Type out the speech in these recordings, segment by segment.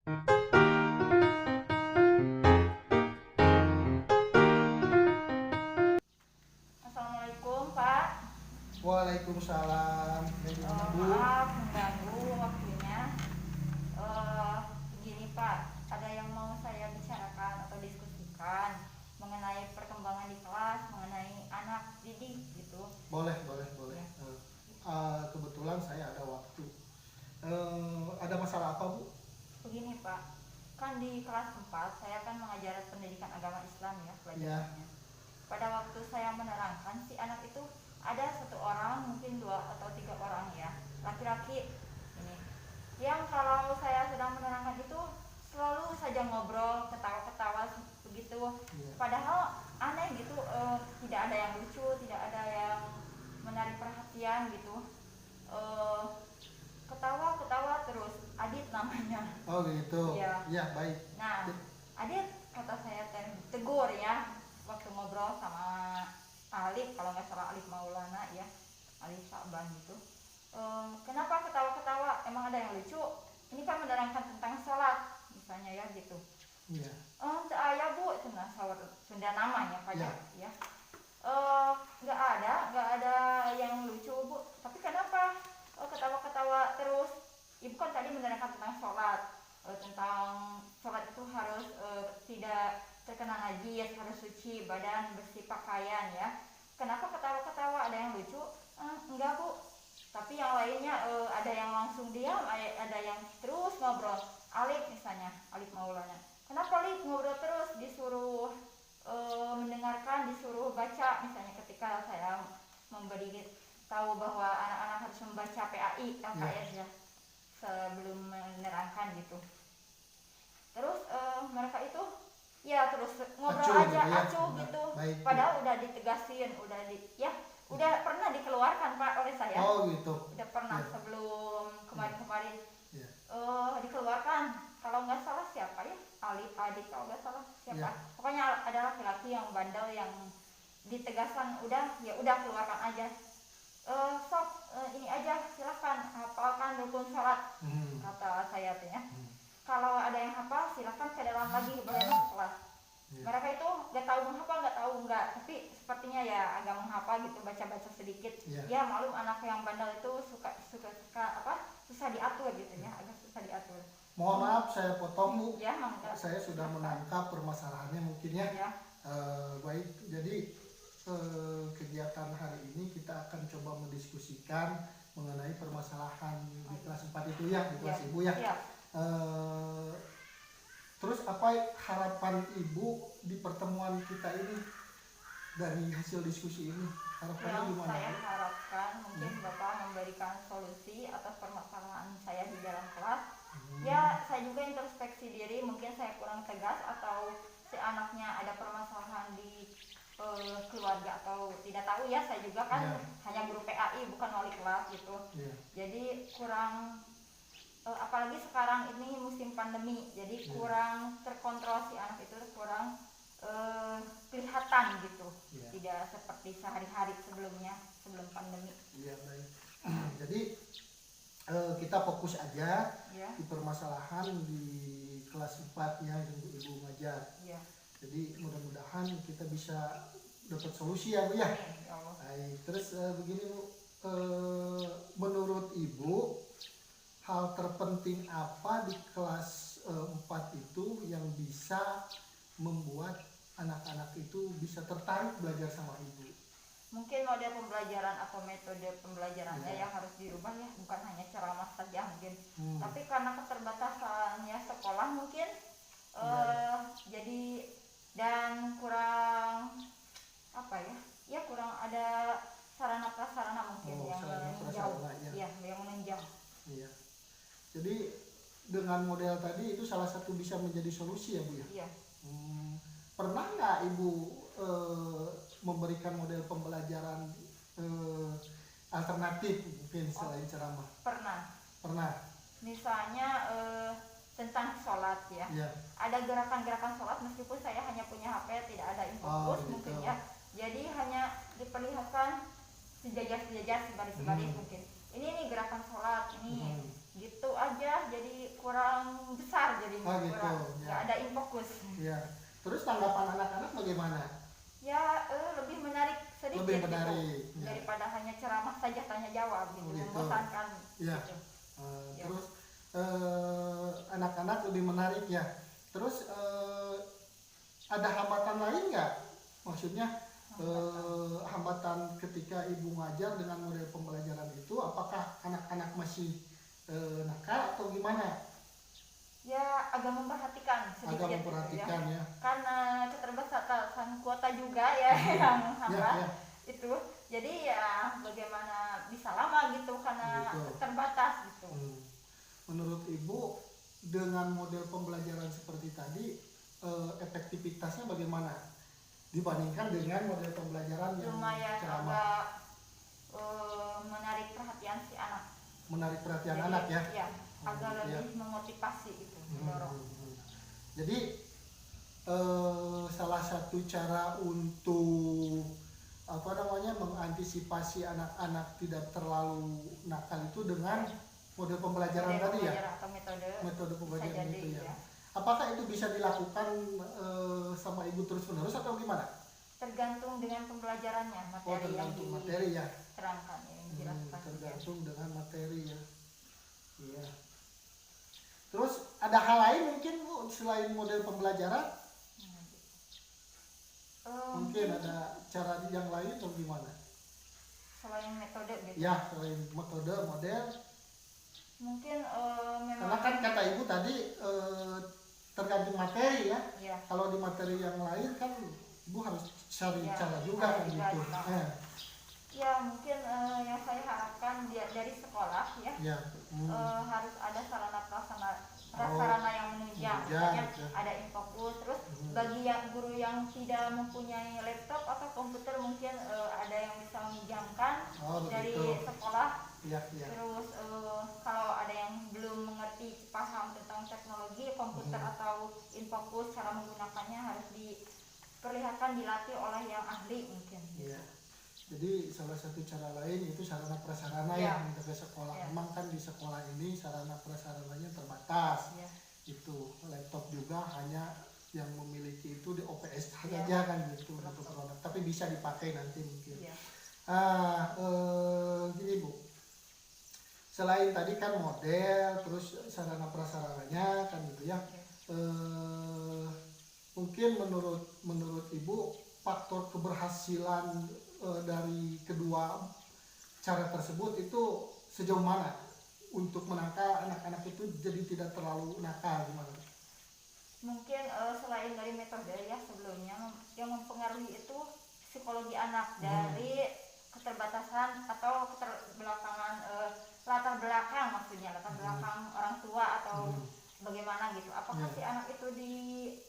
Assalamualaikum Pak. Waalaikumsalam. Ya, gimana Bu? Maaf mengganggu waktunya. Eh, Begini Pak, ada yang mau saya bicarakan atau diskusikan mengenai perkembangan di kelas, mengenai anak didik gitu. Boleh, boleh, boleh. Ya. Kebetulan saya ada waktu. Ada masalah apa Bu? Begini Pak, kan di kelas 4 saya kan mengajar pendidikan agama Islam ya pelajarannya. Pada waktu saya menerangkan si anak itu ada satu orang, mungkin dua atau tiga orang ya, laki-laki ini, yang kalau saya sedang menerangkan itu selalu saja ngobrol, ketawa-ketawa begitu. Ya. Padahal aneh gitu, tidak ada yang lucu, tidak ada yang menarik perhatian gitu. Eh, Ketawa-ketawa terus. Adit namanya. Oh gitu. Iya. Ya, baik. Nah, Adit kata saya tegur ya waktu ngobrol sama Alif, kalau nggak salah Alif Maulana ya, Alif Saban gitu. Kenapa ketawa-ketawa? Emang ada yang lucu? Ini kan menerangkan tentang sholat misalnya ya gitu. Iya. Teu aya Bu, cenah sawar Sunda namanya pajak ya. Nggak ada yang lucu Bu. Tapi kenapa ketawa-ketawa terus? Ibu kan tadi menerangkan tentang sholat, tentang sholat itu harus tidak terkena najis, harus suci badan, bersih pakaian ya. Kenapa ketawa-ketawa? Ada yang lucu? Enggak Bu. Tapi yang lainnya ada yang langsung diam, ada yang terus ngobrol. Alif misalnya, Alif Maulana. Kenapa Alif ngobrol terus? Disuruh mendengarkan, disuruh baca misalnya ketika saya memberi tahu bahwa anak-anak harus membaca PAI, LKS ya, sebelum menerangkan gitu. Terus mereka itu ya terus ngobrol Acuh aja, gitu ya. acuh gitu. Baik. Padahal udah ditegasin, udah pernah dikeluarkan Pak oleh saya. Oh gitu. Udah pernah Ya. sebelum kemarin-kemarin Ya. dikeluarkan. Kalau nggak salah siapa ya? Adik kalau nggak salah siapa? Ya. Pokoknya ada laki-laki yang bandel yang ditegaskan udah keluarkan aja. Sok ini aja silahkan hafalkan rukun sholat, kata saya tuh ya. Kalau ada yang hafal silahkan ke dalam lagi, boleh masuk kelas. Ya. Mereka itu nggak tahu menghafal, tapi sepertinya ya agak menghafal gitu, baca-baca sedikit. Ya. Ya malum anak yang bandel itu susah diatur gitu ya, agak susah diatur. Mohon maaf saya potong Bu. Ya, mangga. Saya sudah menangkap permasalahannya mungkin ya. Ya. Baik, jadi kegiatan hari ini kita akan coba mendiskusikan mengenai permasalahan di kelas 4 itu ya, di kelas Ibu ya. Ya. Terus apa harapan Ibu di pertemuan kita ini dari hasil diskusi ini? Harapannya Yang gimana? saya harapkan mungkin Bapak memberikan solusi atas permasalahan saya di dalam kelas. Ya, saya juga introspeksi diri, mungkin saya kurang tegas atau si anaknya ada permasalahan di keluarga atau tidak tahu ya. Saya juga kan hanya guru PAI, bukan wali kelas gitu. Jadi kurang, apalagi sekarang ini musim pandemi, jadi kurang terkontrol, si anak itu kurang kelihatan gitu. Tidak seperti sehari-hari sebelumnya, sebelum pandemi. Iya, baik. Jadi kita fokus aja di permasalahan di kelas 4 ya, yang Ibu ngajar. Jadi mudah-mudahan kita bisa dapat solusi ya Bu ya. Baik, terus begini Bu, menurut Ibu hal terpenting apa di kelas 4 itu yang bisa membuat anak-anak itu bisa tertarik belajar sama Ibu? Mungkin model pembelajaran atau metode pembelajarannya yang harus dirubah ya, bukan hanya ceramah saja mungkin. Tapi karena keterbatasannya sekolah mungkin jadi, dan kurang apa ya, kurang ada sarana prasarana mungkin yang menunjang. Yang menunjang. Iya. Jadi dengan model tadi itu salah satu bisa menjadi solusi ya Bu ya. Iya. Pernah nggak Ibu memberikan model pembelajaran alternatif mungkin selain ceramah? Pernah. Misalnya tentang sholat ya. Ada gerakan-gerakan sholat meskipun saya hanya punya HP, tidak ada infografis mungkin ya. Jadi hanya diperlihatkan sejajar-sejajar, sebaris-sebaris mungkin. Ini nih gerakan sholat ini gitu aja, jadi kurang besar jadinya Oh gitu. Nggak ada infokus. Ya. Terus tanggapan anak-anak bagaimana? Ya lebih menarik sedikit lebih menarik, gitu. Daripada hanya ceramah saja tanya jawab gitu, membosankan. Ya. Gitu. Terus anak-anak lebih menarik ya. Terus ada hambatan lain nggak? Maksudnya hambatan ketika ibu ngajar dengan model pembelajaran itu, apakah anak-anak masih nakal atau gimana? Ya agak memperhatikan sedikit. Agak memperhatikan gitu ya. Karena keterbatasan kuota juga ya yang hambat itu. Jadi ya bagaimana bisa lama gitu karena terbatas gitu. Menurut ibu dengan model pembelajaran seperti tadi efektivitasnya bagaimana dibandingkan dengan model pembelajaran yang lumayan agak menarik perhatian si anak. Menarik perhatian anak ya? Iya, agak lebih memotivasi itu, mendorong. Jadi salah satu cara untuk mengantisipasi anak-anak tidak terlalu nakal itu dengan model pembelajaran tadi ya? Atau metode pembelajaran itu ya. Ya. Apakah itu bisa dilakukan sama ibu terus-menerus atau gimana? Tergantung dengan pembelajarannya, materi yang diterangkan, yang dijelaskan. Tergantung dengan materi ya. Iya. Terus ada hal lain mungkin Bu selain model pembelajaran? Mungkin ada cara yang lain atau gimana? Selain metode gitu. Ya, selain metode, model. Mungkin memang. Karena kan kata ibu tadi tergantung materi ya. Ya. Kalau di materi yang lain kan ibu harus cari cara juga kan gitu. Ya mungkin yang saya harapkan dari sekolah ya, harus ada sarana yang menunjang, misalnya ada infokus. Terus bagi guru yang tidak mempunyai laptop atau komputer mungkin ada yang bisa meminjamkan dari sekolah. Terus kalau ada yang belum mengerti paham tentang teknologi komputer atau infokus, cara menggunakannya harus diperlihatkan, dilatih oleh yang ahli mungkin. Jadi salah satu cara lain itu sarana prasarana yang kita ke sekolah. Memang kan di sekolah ini sarana prasarananya terbatas. Itu laptop juga hanya yang memiliki itu di OPS saja kan gitu untuk produk. Tapi bisa dipakai nanti mungkin. Gini Bu. Selain tadi kan model, terus sarana prasarananya kan gitu ya. Mungkin menurut Ibu faktor keberhasilan dari kedua cara tersebut itu sejauh mana untuk menangkal anak-anak itu jadi tidak terlalu nakal gimana? Mungkin selain dari metode ya sebelumnya yang mempengaruhi itu psikologi anak dari keterbatasan atau keterbelakangan latar belakang orang tua atau bagaimana gitu. Apakah si anak itu di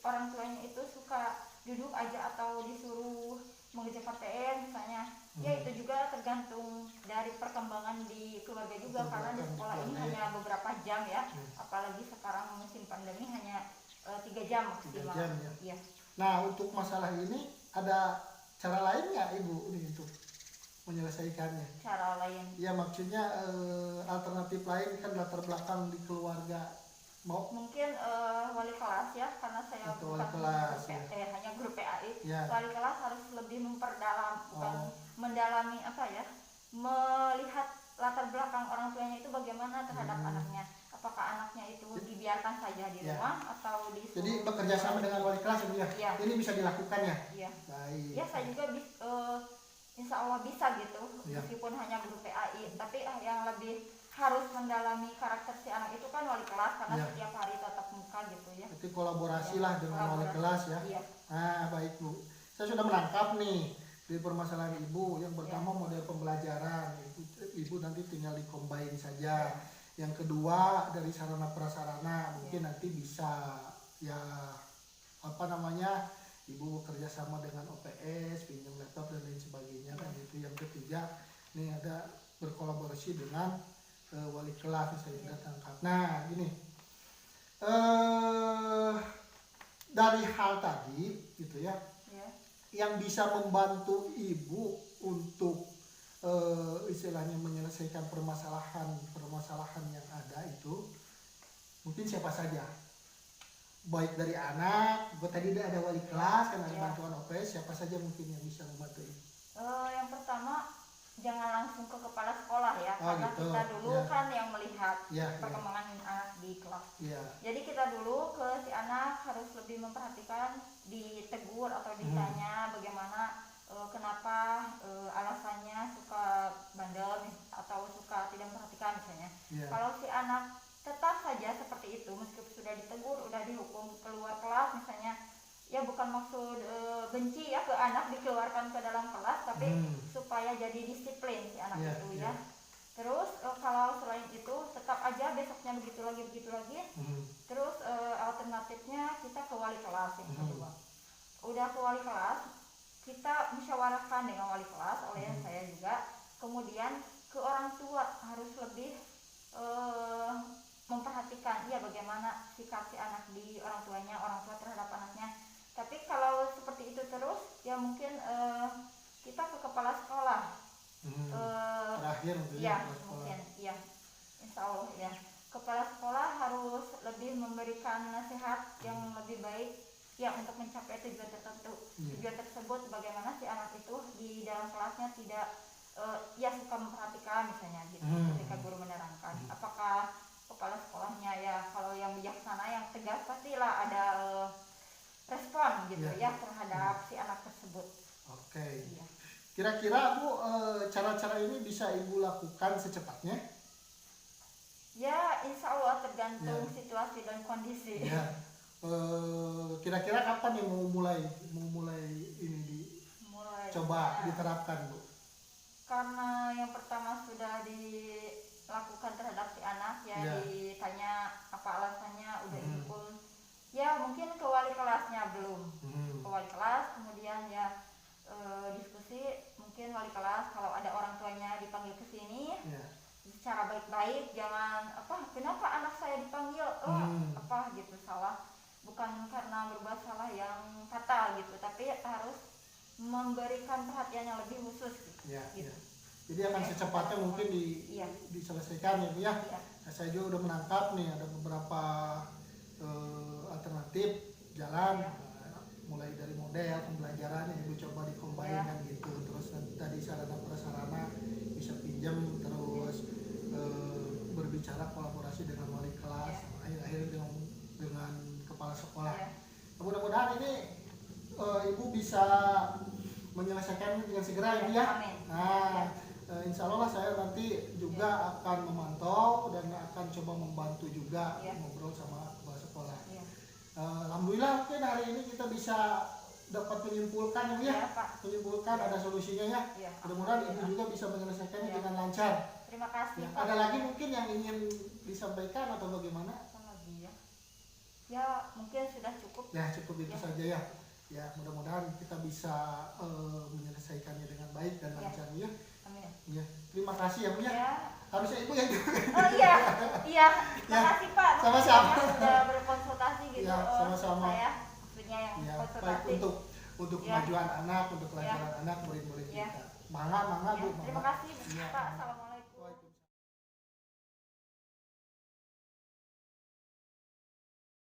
orang tuanya itu suka duduk aja atau disuruh mengerjakan PR misalnya. Ya itu juga tergantung dari perkembangan di keluarga juga, karena di sekolah ini hanya beberapa jam ya. Apalagi sekarang musim pandemi hanya 3 jam maksimal. 3 jam ya. Nah untuk masalah ini ada cara lain nggak Ibu ini untuk menyelesaikannya? Cara lain? Ya maksudnya alternatif lain kan latar belakang di keluarga. Mungkin wali kelas ya, karena saya bukan hanya guru PAI. Wali kelas harus lebih memperdalam, mendalami melihat latar belakang orang tuanya itu bagaimana terhadap anaknya. Apakah anaknya itu dibiarkan saja di rumah atau disuruh? Jadi bekerja sama dengan wali kelas ya. Ini bisa dilakukan ya? Iya. Baik. Ya saya juga insya Allah bisa gitu, meskipun hanya guru PAI. Tapi yang lebih harus mendalami karakter si anak itu kan wali kelas, karena setiap hari tatap muka gitu ya. Jadi kolaborasi lah dengan wali kelas ya. Baik Bu. Saya sudah menangkap nih di permasalahan Ibu. Yang pertama model pembelajaran, Ibu nanti tinggal dikombain saja. Yang kedua dari sarana prasarana mungkin nanti bisa Ibu kerjasama dengan OPS, pinjam laptop dan lain sebagainya kan itu. Yang ketiga nih ada berkolaborasi dengan wali kelas saya sudah tangkap. Nah gini, dari hal tadi gitu ya, yang bisa membantu Ibu untuk istilahnya menyelesaikan permasalahan yang ada itu mungkin siapa saja? baik dari anak, buat tadi ada wali kelas kan ada Ya. bantuan OPS, siapa saja mungkin yang bisa membantu ini? Yang pertama jangan langsung ke kepala sekolah ya, Oh, karena gitu. kita dulu Ya. kan yang melihat Ya, perkembangan anak di kelas. ya. Jadi kita dulu ke si anak harus lebih memperhatikan, ditegur atau ditanya bagaimana, kenapa alasannya suka bandel atau suka tidak memperhatikan misalnya. Ya. Kalau si anak tetap saja seperti itu meskipun sudah ditegur, udah dihukum keluar kelas misalnya, ya bukan maksud benci ya ke anak dikeluarkan ke dalam kelas, tapi supaya jadi disiplin si anak itu ya. Terus kalau selain itu tetap aja besoknya begitu lagi. Terus alternatifnya kita ke wali kelas yang kedua. Udah ke wali kelas, kita musyawarahkan dengan wali kelas, oleh saya juga. Kemudian ke orang tua harus lebih memperhatikan ya bagaimana sikap si anak di orang tuanya, orang tua terhadap anaknya. Tapi kalau seperti itu terus ya mungkin kita ke kepala sekolah. Terakhir ya mungkin ya, insya Allah ya, kepala sekolah harus lebih memberikan nasihat yang lebih baik ya untuk mencapai tujuan tertentu. Tujuan tersebut bagaimana si anak itu di dalam kelasnya tidak ya suka memperhatikan misalnya gitu. Ketika guru menerangkan, apakah kepala sekolahnya ya kalau yang bijaksana yang tegas pastilah ada respon gitu ya terhadap si anak tersebut. Oke. Iya. Kira-kira Bu, cara-cara ini bisa Ibu lakukan secepatnya? Ya, insya Allah tergantung situasi dan kondisi. Ya. Kira-kira kapan yang mau mulai ini coba diterapkan Bu? Karena yang pertama sudah dilakukan terhadap si anak ya, ditanya apa alasannya, udah dihukum. Ya mungkin ke wali kelasnya belum. Ke wali kelas, kemudian ya diskusi, mungkin wali kelas kalau ada orang tuanya dipanggil ke sini secara baik-baik, jangan kenapa anak saya dipanggil apa gitu salah, bukan karena berbuat salah yang fatal gitu, tapi harus memberikan perhatian yang lebih khusus gitu. Jadi akan secepatnya mungkin diselesaikan ya Bu ya. Nah, saya juga udah menangkap nih ada beberapa alternatif jalan, mulai dari model pembelajaran yang Ibu coba dikombinkan gitu, terus tadi sarana prasarana bisa pinjam, terus berbicara kolaborasi dengan wali kelas, akhir-akhir dengan kepala sekolah. Mudah-mudahan ini Ibu bisa menyelesaikan dengan segera ya Bu ya. Nah, insya Allah saya nanti juga akan memantau dan akan coba membantu juga ngobrol sama kepala sekolah. Alhamdulillah mungkin hari ini kita bisa dapat menyimpulkan ya, menyimpulkan ada solusinya ya. Mudah-mudahan Ibu juga bisa menyelesaikannya dengan lancar. Terima kasih. Ada lagi mungkin yang ingin disampaikan atau bagaimana? Ya mungkin sudah cukup. Ya cukup itu saja ya. Ya mudah-mudahan kita bisa menyelesaikannya dengan baik dan lancar ya. Amin. Ya terima kasih ya Bu ya. Harusnya Ibu yang oh iya terima kasih Pak. Sama-sama. Sudah berkonsultasi gitu. Ya sama-sama. Saya maksudnya yang konsultasi. Baik untuk kemajuan anak, untuk pelajaran anak, murid-murid kita. Mangga Bu. Terima kasih Pak. Assalamualaikum.